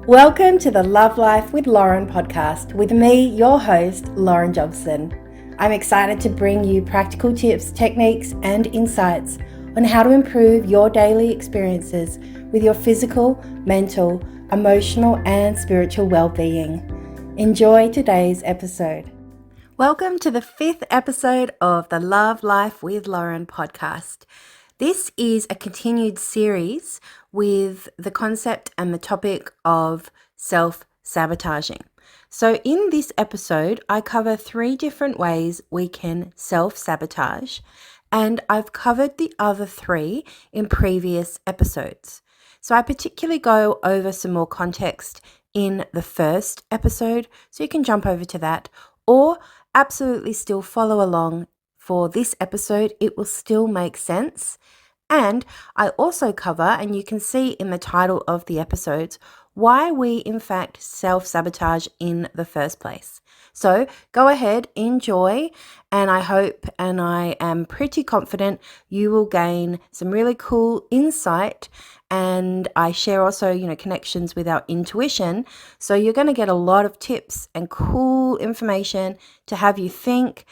Welcome to the Love Life with Lauren podcast with me, your host, Lauren Jobson. I'm excited to bring you practical tips, techniques, and insights on how to improve your daily experiences with your physical, mental, emotional, and spiritual well-being. Enjoy today's episode. Welcome to the 5th episode of the Love Life with Lauren podcast. This is a continued series with the concept and the topic of self-sabotaging. So in this episode, I cover 3 different ways we can self-sabotage, and I've covered the other 3 in previous episodes. So I particularly go over some more context in the first episode, so you can jump over to that, or absolutely still follow along for this episode. It will still make sense. And I also cover, and you can see in the title of the episodes, why we in fact self-sabotage in the first place. So go ahead, enjoy, and I hope and I am pretty confident you will gain some really cool insight. And I share also, connections with our intuition. So you're going to get a lot of tips and cool information to have you think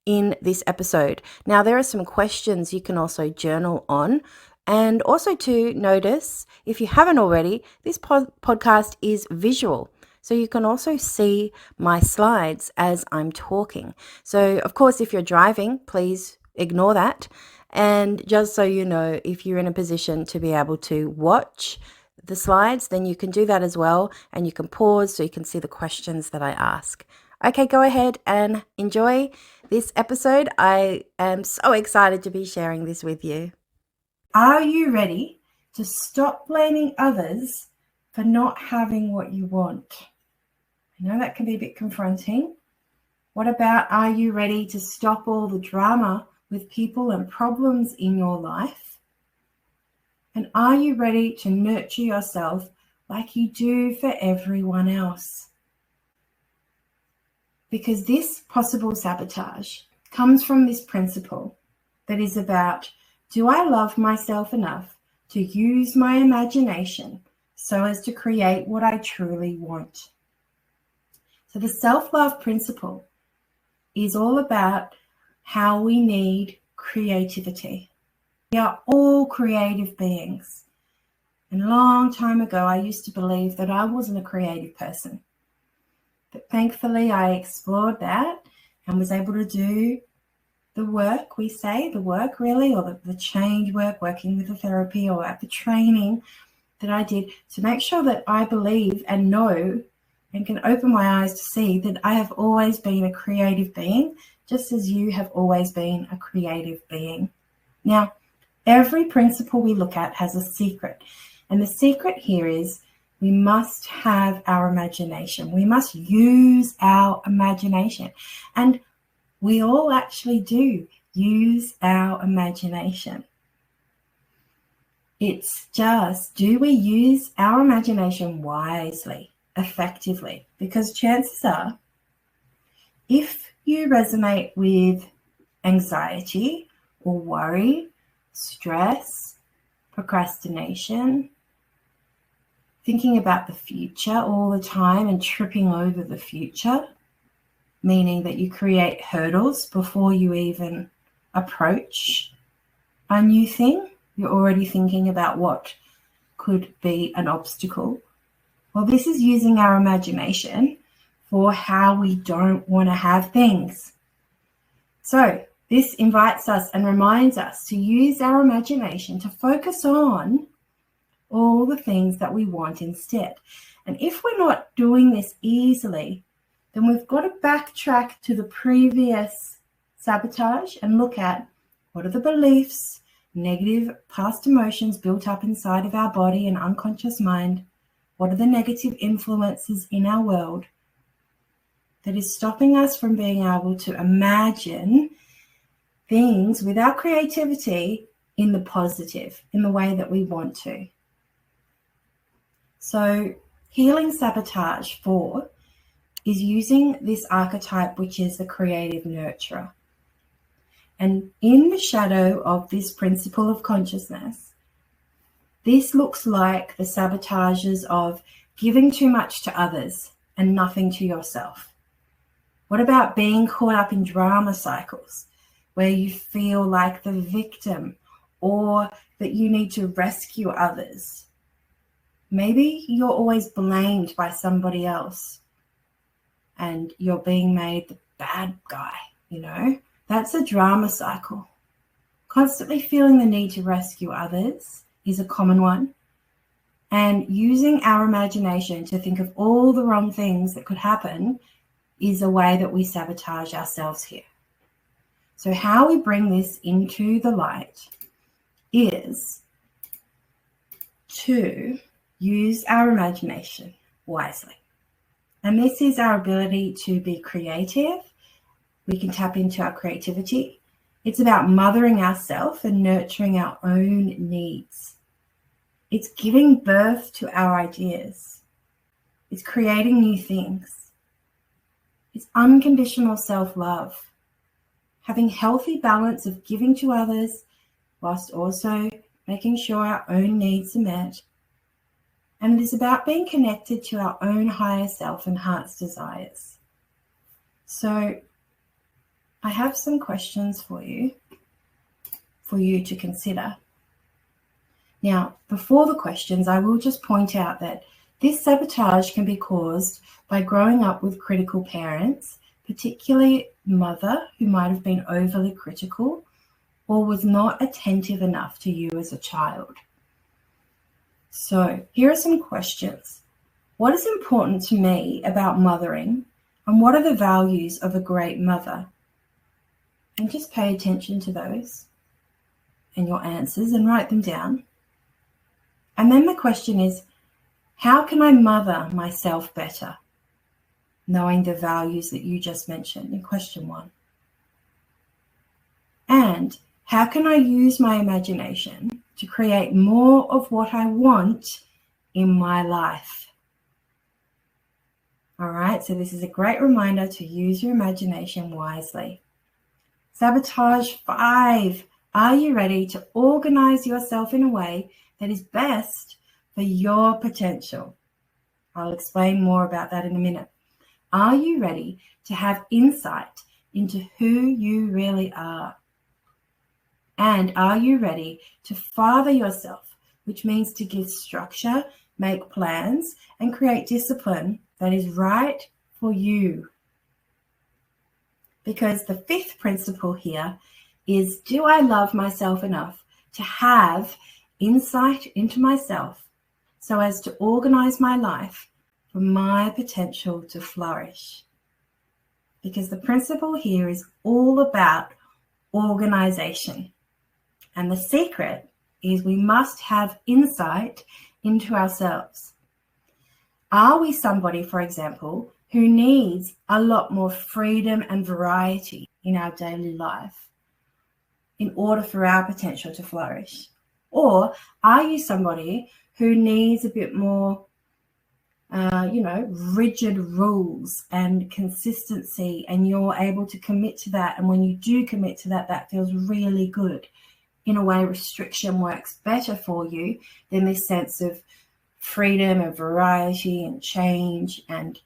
in this episode. Now, there are some questions you can also journal on, and also to notice, if you haven't already, this podcast is visual. So you can also see my slides as I'm talking. So of course, if you're driving, please ignore that. And just so you know, if you're in a position to be able to watch the slides, then you can do that as well. And you can pause so you can see the questions that I ask. Okay, go ahead and enjoy this episode. I am so excited to be sharing this with you. Are you ready to stop blaming others for not having what you want? I know that can be a bit confronting. What about, are you ready to stop all the drama with people and problems in your life? And are you ready to nurture yourself like you do for everyone else? Because this possible sabotage comes from this principle that is about, do I love myself enough to use my imagination so as to create what I truly want? So the self-love principle is all about how we need creativity. We are all creative beings. And a long time ago, I used to believe that I wasn't a creative person. But thankfully, I explored that and was able to do the work, or the change work, working with the therapy or at the training that I did to make sure that I believe and know and can open my eyes to see that I have always been a creative being, just as you have always been a creative being. Now, every principle we look at has a secret. And the secret here is we must have our imagination. We must use our imagination. And we all actually do use our imagination. It's just, do we use our imagination wisely, effectively? Because chances are, if you resonate with anxiety or worry, stress, procrastination, thinking about the future all the time and tripping over the future, meaning that you create hurdles before you even approach a new thing. You're already thinking about what could be an obstacle. Well, this is using our imagination for how we don't want to have things. So this invites us and reminds us to use our imagination to focus on all the things that we want instead. And if we're not doing this easily, then we've got to backtrack to the previous sabotage and look at what are the beliefs, negative past emotions built up inside of our body and unconscious mind. What are the negative influences in our world that is stopping us from being able to imagine things with our creativity in the positive, in the way that we want to? So healing sabotage 4 is using this archetype, which is the creative nurturer. And in the shadow of this principle of consciousness, this looks like the sabotages of giving too much to others and nothing to yourself? What about being caught up in drama cycles where you feel like the victim or that you need to rescue others? Maybe you're always blamed by somebody else and you're being made the bad guy, That's a drama cycle. Constantly feeling the need to rescue others is a common one. And using our imagination to think of all the wrong things that could happen is a way that we sabotage ourselves here. So how we bring this into the light is to use our imagination wisely. And this is our ability to be creative. We can tap into our creativity. It's about mothering ourselves and nurturing our own needs. It's giving birth to our ideas. It's creating new things. It's unconditional self-love. Having healthy balance of giving to others whilst also making sure our own needs are met. And it is about being connected to our own higher self and heart's desires. So I have some questions for you to consider. Now, before the questions, I will just point out that this sabotage can be caused by growing up with critical parents, particularly mother who might have been overly critical or was not attentive enough to you as a child. So here are some questions. What is important to me about mothering, and what are the values of a great mother? And just pay attention to those and your answers and write them down. And then the question is, how can I mother myself better? Knowing the values that you just mentioned in question 1. And how can I use my imagination to create more of what I want in my life? All right, so this is a great reminder to use your imagination wisely. Sabotage 5. Are you ready to organize yourself in a way that is best for your potential? I'll explain more about that in a minute. Are you ready to have insight into who you really are? And are you ready to father yourself, which means to give structure, make plans, and create discipline that is right for you? Because the 5th principle here is, do I love myself enough to have insight into myself so as to organize my life for my potential to flourish? Because the principle here is all about organization. And the secret is we must have insight into ourselves. Are we somebody, for example, who needs a lot more freedom and variety in our daily life in order for our potential to flourish? Or are you somebody who needs a bit more, rigid rules and consistency, and you're able to commit to that? And when you do commit to that, that feels really good. In a way, restriction works better for you than this sense of freedom and variety and change and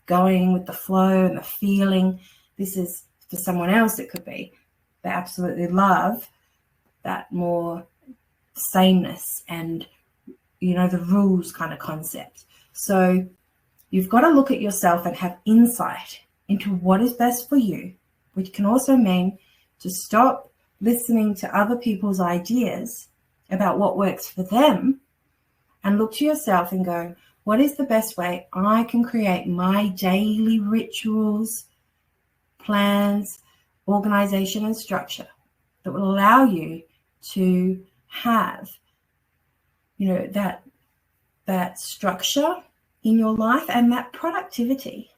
going with the flow and the feeling. This is, for someone else, it could be they absolutely love that more sameness and, the rules kind of concept. So you've got to look at yourself and have insight into what is best for you, which can also mean to stop listening to other people's ideas about what works for them and look to yourself and go, what is the best way I can create my daily rituals, plans, organization, and structure that will allow you to have, that structure in your life and that productivity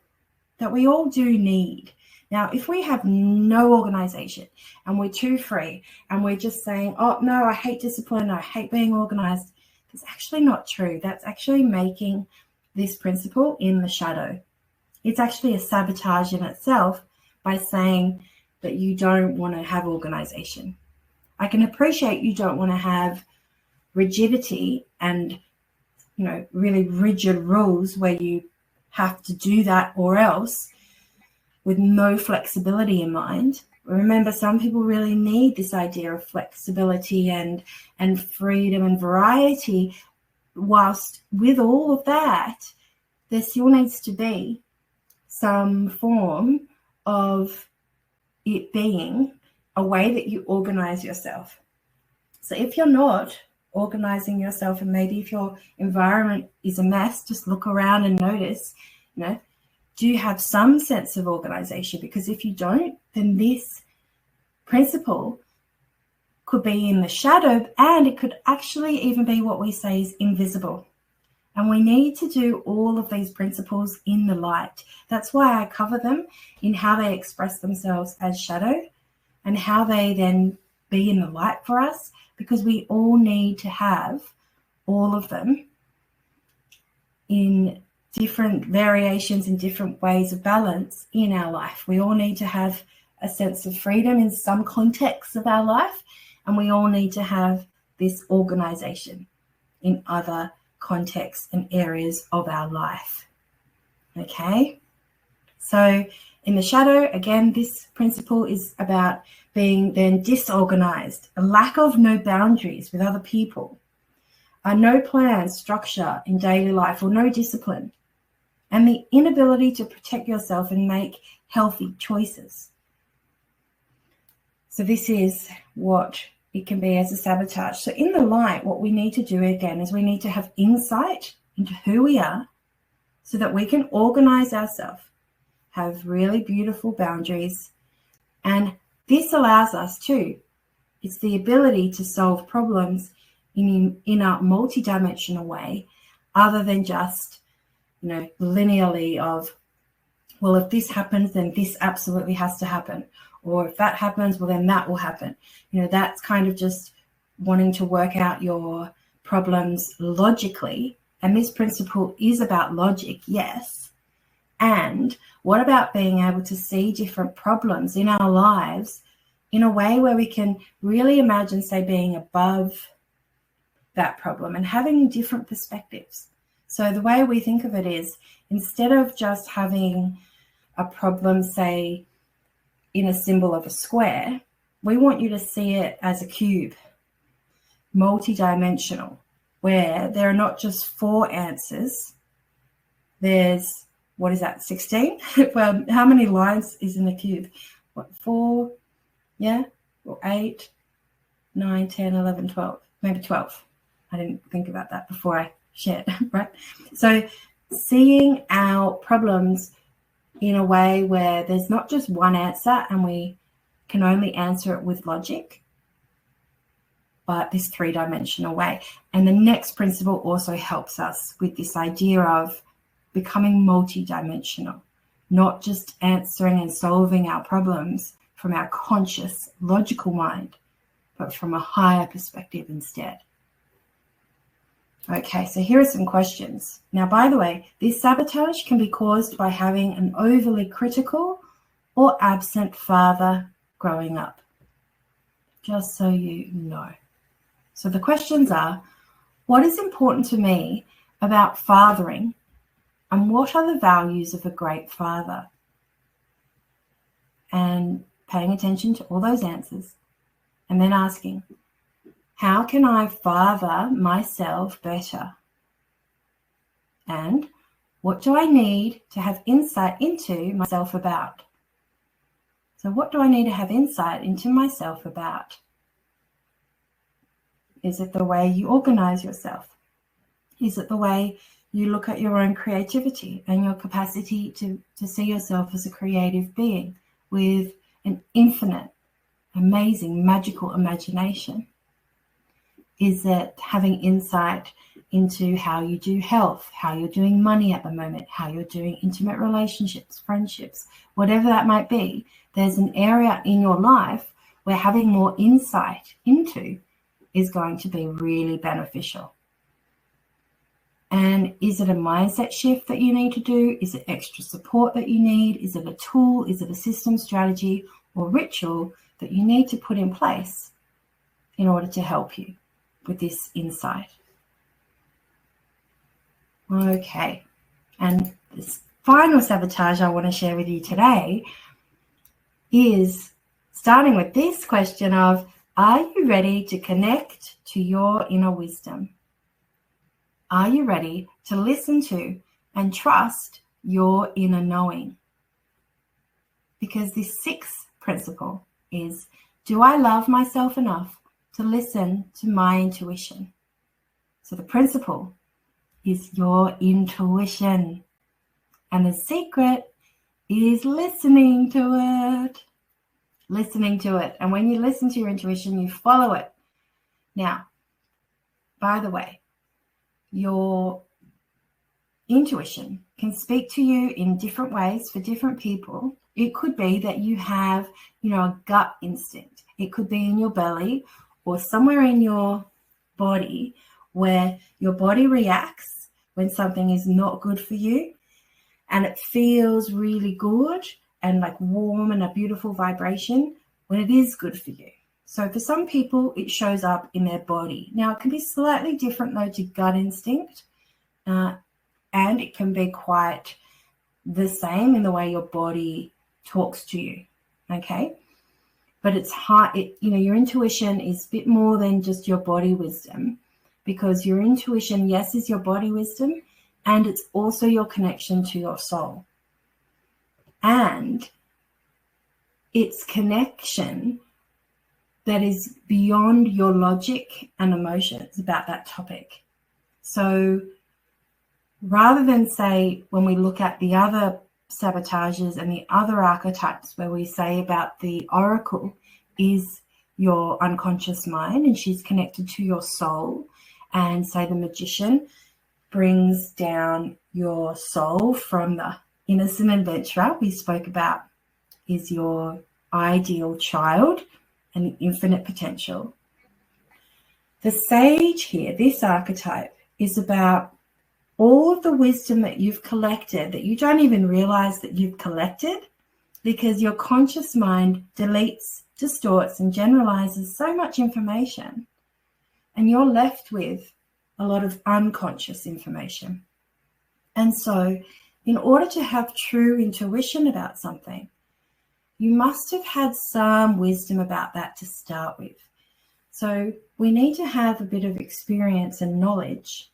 that we all do need. Now, if we have no organization and we're too free and we're just saying, oh, no, I hate discipline, I hate being organized, that's actually not true. That's actually making this principle in the shadow. It's actually a sabotage in itself by saying that you don't want to have organization. I can appreciate you don't want to have rigidity and really rigid rules where you have to do that or else, with no flexibility in mind. Remember, some people really need this idea of flexibility and freedom and variety. Whilst with all of that, there still needs to be some form of it being a way that you organize yourself. So if you're not organizing yourself, and maybe if your environment is a mess, just look around and notice, do you have some sense of organization? Because if you don't, then this principle could be in the shadow, and it could actually even be what we say is invisible. And we need to do all of these principles in the light. That's why I cover them in how they express themselves as shadow and how they then be in the light for us, because we all need to have all of them in different variations and different ways of balance in our life. We all need to have a sense of freedom in some contexts of our life, and we all need to have this organization in other contexts and areas of our life. Okay? So in the shadow, again, this principle is about being then disorganized, a lack of no boundaries with other people, no plan, structure in daily life, or no discipline, and the inability to protect yourself and make healthy choices. So this is what it can be as a sabotage. So in the light, what we need to do again is we need to have insight into who we are so that we can organize ourselves, have really beautiful boundaries, and this allows us to, it's the ability to solve problems in a multidimensional way, other than just, linearly of, well, if this happens, then this absolutely has to happen. Or if that happens, well, then that will happen. That's kind of just wanting to work out your problems logically. And this principle is about logic, yes. And what about being able to see different problems in our lives in a way where we can really imagine, say, being above that problem and having different perspectives? So the way we think of it is, instead of just having a problem, say, in a symbol of a square, we want you to see it as a cube, multi-dimensional, where there are not just 4 answers. There's, what is that, 16? Well, how many lines is in the cube? 4, yeah, or 8, 9, 10, 11, 12, maybe 12. I didn't think about that before I shared, right? So seeing our problems in a way where there's not just one answer and we can only answer it with logic, but this 3-dimensional way. And the next principle also helps us with this idea of becoming multi-dimensional, not just answering and solving our problems from our conscious, logical mind, but from a higher perspective instead. Okay, so here are some questions. Now, by the way, this sabotage can be caused by having an overly critical or absent father growing up, just so you know. So the questions are, what is important to me about fathering, and what are the values of a great father? And paying attention to all those answers, and then asking, how can I father myself better? And what do I need to have insight into myself about? So what do I need to have insight into myself about? Is it the way you organize yourself? Is it the way you look at your own creativity and your capacity to see yourself as a creative being with an infinite, amazing, magical imagination? Is it having insight into how you do health, how you're doing money at the moment, how you're doing intimate relationships, friendships, whatever that might be? There's an area in your life where having more insight into is going to be really beneficial. And is it a mindset shift that you need to do? Is it extra support that you need? Is it a tool? Is it a system, strategy, or ritual that you need to put in place in order to help you with this insight? Okay, and this final sabotage I want to share with you today is starting with this question of, are you ready to connect to your inner wisdom? Are you ready to listen to and trust your inner knowing? Because this sixth principle is, do I love myself enough to listen to my intuition? So the principle is your intuition. And the secret is listening to it. Listening to it. And when you listen to your intuition, you follow it. Now, by the way, your intuition can speak to you in different ways for different people. It could be that you have, a gut instinct. It could be in your belly or somewhere in your body where your body reacts when something is not good for you, and it feels really good and like warm and a beautiful vibration when it is good for you. So for some people, it shows up in their body. Now, it can be slightly different though to gut instinct, and it can be quite the same in the way your body talks to you, okay? But it's hard, your intuition is a bit more than just your body wisdom, because your intuition, yes, is your body wisdom, and it's also your connection to your soul. And it's connection that is beyond your logic and emotions about that topic. So rather than say, when we look at the other sabotages and the other archetypes where we say about the oracle is your unconscious mind and she's connected to your soul, and say the magician brings down your soul from the innocent adventurer we spoke about is your ideal child and infinite potential. The sage here, this archetype, is about all of the wisdom that you've collected that you don't even realize that you've collected, because your conscious mind deletes, distorts, and generalizes so much information, and you're left with a lot of unconscious information. And so in order to have true intuition about something, you must have had some wisdom about that to start with. So we need to have a bit of experience and knowledge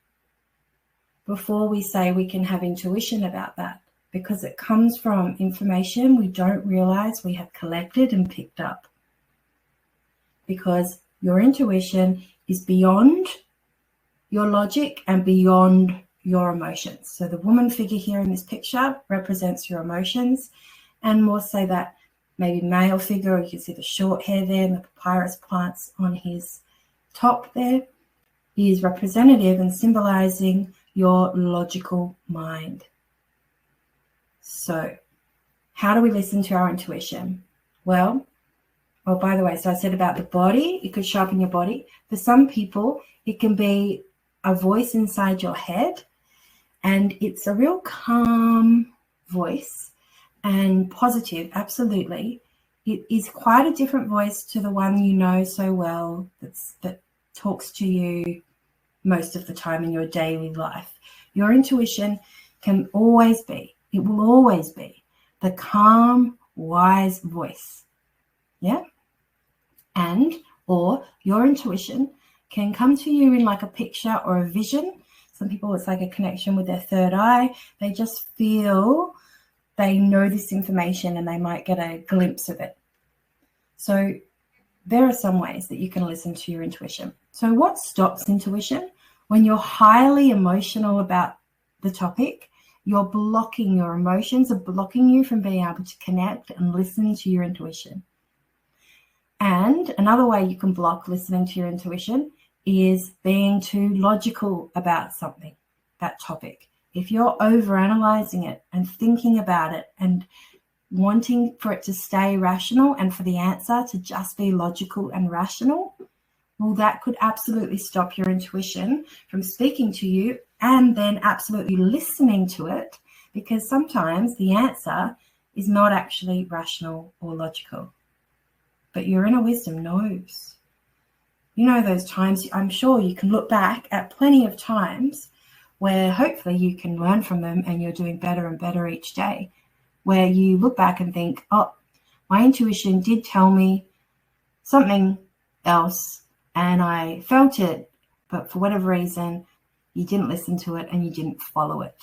before we say we can have intuition about that, because it comes from information we don't realize we have collected and picked up. Because your intuition is beyond your logic and beyond your emotions. So the woman figure here in this picture represents your emotions, and more so that maybe male figure, or you can see the short hair there and the papyrus plants on his top there, is representative and symbolizing your logical mind. So how do we listen to our intuition? Well, by the way, so I said about the body, it could show up in your body. For some people, it can be a voice inside your head, and it's a real calm voice and positive, absolutely. It is quite a different voice to the one you know so well that talks to you most of the time in your daily life. Your intuition can always be, it will always be the calm, wise voice. Yeah? And, or your intuition can come to you in like a picture or a vision. Some people, it's like a connection with their third eye. They just feel they know this information and they might get a glimpse of it. So there are some ways that you can listen to your intuition. So what stops intuition? When you're highly emotional about the topic, you're blocking, your emotions are blocking you from being able to connect and listen to your intuition. And another way you can block listening to your intuition is being too logical about something, that topic. If you're overanalyzing it and thinking about it and wanting for it to stay rational and for the answer to just be logical and rational, well, that could absolutely stop your intuition from speaking to you and then absolutely listening to it, because sometimes the answer is not actually rational or logical. But your inner wisdom knows. You know those times, I'm sure you can look back at plenty of times where hopefully you can learn from them and you're doing better and better each day, where you look back and think, oh, my intuition did tell me something else and I felt it, but for whatever reason, you didn't listen to it and you didn't follow it.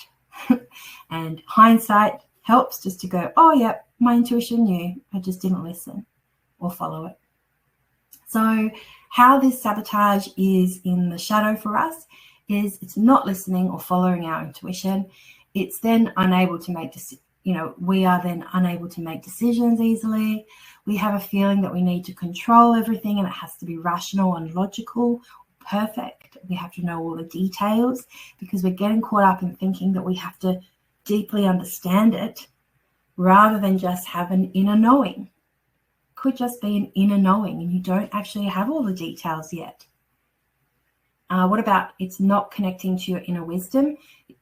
And hindsight helps just to go, oh, yep, my intuition knew, I just didn't listen or follow it. So how this sabotage is in the shadow for us is it's not listening or following our intuition. It's then unable to make we are then unable to make decisions easily. We have a feeling that we need to control everything and it has to be rational and logical, perfect. We have to know all the details because we're getting caught up in thinking that we have to deeply understand it rather than just have an inner knowing. Could just be an inner knowing and you don't actually have all the details yet. What about it's not connecting to your inner wisdom?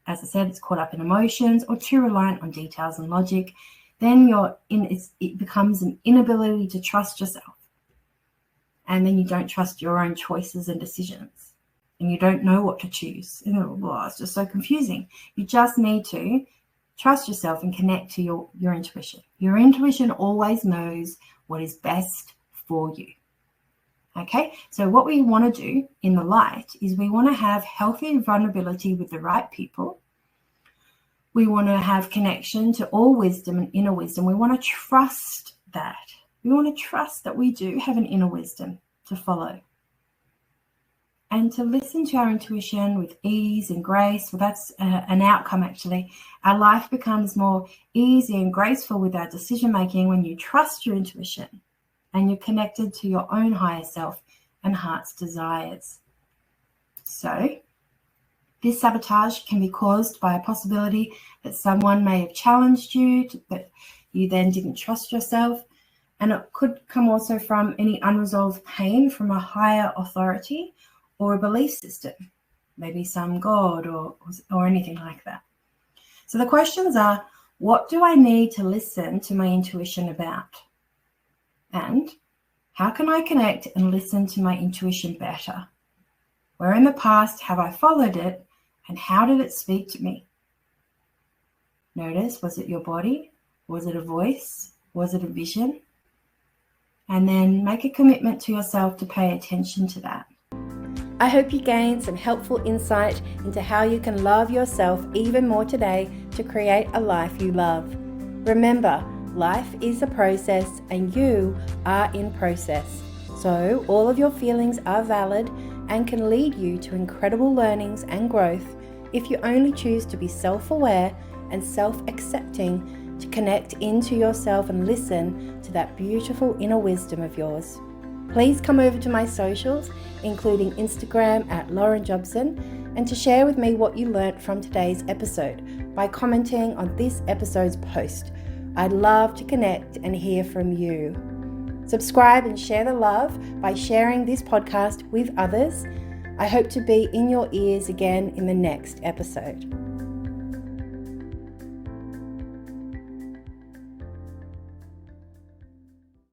As I said, it's caught up in emotions or too reliant on details and logic. Then it becomes an inability to trust yourself. And then you don't trust your own choices and decisions. And you don't know what to choose. It's just so confusing. You just need to trust yourself and connect to your intuition. Your intuition always knows what is best for you. Okay, so what we want to do in the light is we want to have healthy vulnerability with the right people. We want to have connection to all wisdom and inner wisdom. We want to trust that. We want to trust that we do have an inner wisdom to follow. And to listen to our intuition with ease and grace, well, that's an outcome actually. Our life becomes more easy and graceful with our decision making when you trust your intuition and you're connected to your own higher self and heart's desires. So this sabotage can be caused by a possibility that someone may have challenged you, but you then didn't trust yourself. And it could come also from any unresolved pain from a higher authority or a belief system, maybe some God or anything like that. So the questions are, what do I need to listen to my intuition about? And how can I connect and listen to my intuition better? Where in the past have I followed it and how did it speak to me? Notice, was it your body? Was it a voice? Was it a vision? And then make a commitment to yourself to pay attention to that. I hope you gained some helpful insight into how you can love yourself even more today to create a life you love. Remember, life is a process and you are in process. So all of your feelings are valid and can lead you to incredible learnings and growth if you only choose to be self-aware and self-accepting to connect into yourself and listen to that beautiful inner wisdom of yours. Please come over to my socials, including Instagram at Lauren Jobson, and to share with me what you learnt from today's episode by commenting on this episode's post. I'd love to connect and hear from you. Subscribe and share the love by sharing this podcast with others. I hope to be in your ears again in the next episode.